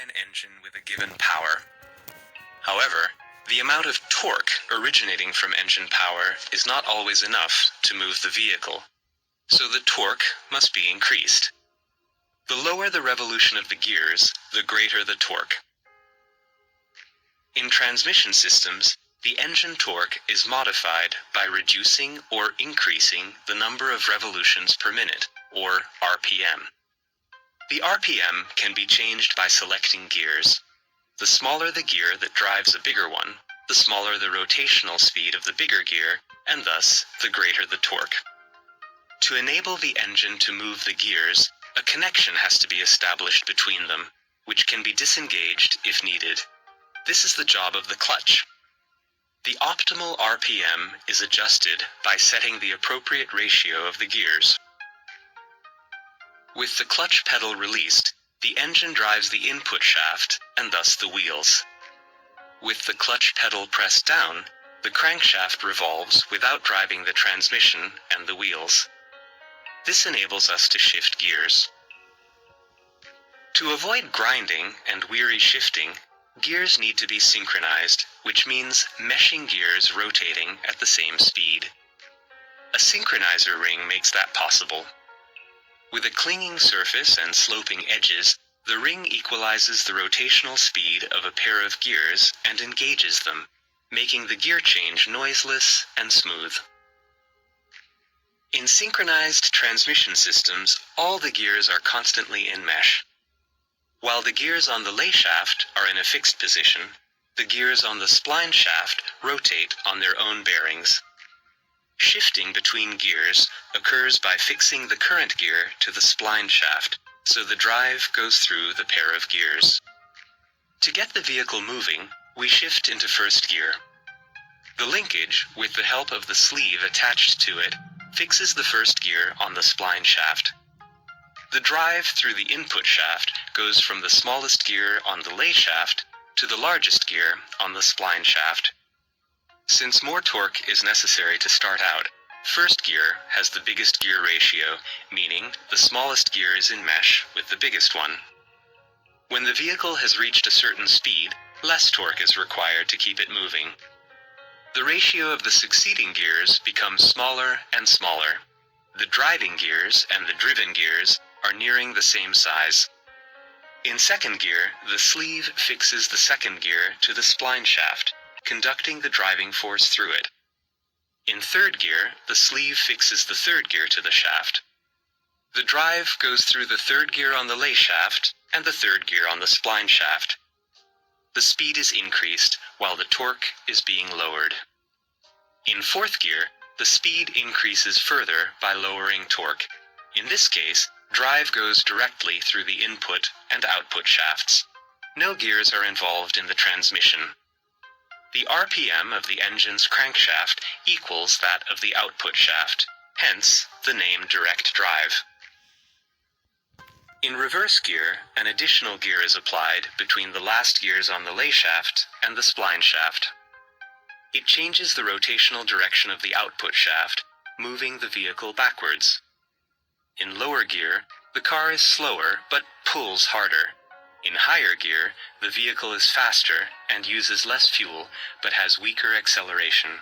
an engine with a given power. However, the amount of torque originating from engine power is not always enough to move the vehicle, so the torque must be increased. The lower the revolution of the gears, the greater the torque. In transmission systems, the engine torque is modified by reducing or increasing the number of revolutions per minute, or RPM. The RPM can be changed by selecting gears. The smaller the gear that drives a bigger one, the smaller the rotational speed of the bigger gear, and thus the greater the torque. To enable the engine to move the gears, a connection has to be established between them, which can be disengaged if needed. This is the job of the clutch. The optimal RPM is adjusted by setting the appropriate ratio of the gears. With the clutch pedal released, the engine drives the input shaft and thus the wheels. With the clutch pedal pressed down, the crankshaft revolves without driving the transmission and the wheels. This enables us to shift gears. To avoid grinding and weary shifting, gears need to be synchronized, which means meshing gears rotating at the same speed. A synchronizer ring makes that possible. With a clinging surface and sloping edges, the ring equalizes the rotational speed of a pair of gears and engages them, making the gear change noiseless and smooth. In synchronized transmission systems, all the gears are constantly in mesh. While the gears on the lay shaft are in a fixed position, the gears on the spline shaft rotate on their own bearings. Shifting between gears occurs by fixing the current gear to the spline shaft, so the drive goes through the pair of gears. To get the vehicle moving, we shift into first gear. The linkage, with the help of the sleeve attached to it, fixes the first gear on the spline shaft. The drive through the input shaft goes from the smallest gear on the lay shaft to the largest gear on the spline shaft. Since more torque is necessary to start out, first gear has the biggest gear ratio, meaning the smallest gear is in mesh with the biggest one. When the vehicle has reached a certain speed, less torque is required to keep it moving. The ratio of the succeeding gears becomes smaller and smaller. The driving gears and the driven gears are nearing the same size. In second gear, the sleeve fixes the second gear to the spline shaft, conducting the driving force through it. In third gear, the sleeve fixes the third gear to the shaft. The drive goes through the third gear on the lay shaft and the third gear on the spline shaft. The speed is increased while the torque is being lowered. In fourth gear, the speed increases further by lowering torque. In this case, drive goes directly through the input and output shafts. No gears are involved in the transmission. The RPM of the engine's crankshaft equals that of the output shaft, hence the name direct drive. In reverse gear, an additional gear is applied between the last gears on the lay shaft and the spline shaft. It changes the rotational direction of the output shaft, moving the vehicle backwards. In lower gear, the car is slower but pulls harder. In higher gear, the vehicle is faster and uses less fuel but has weaker acceleration.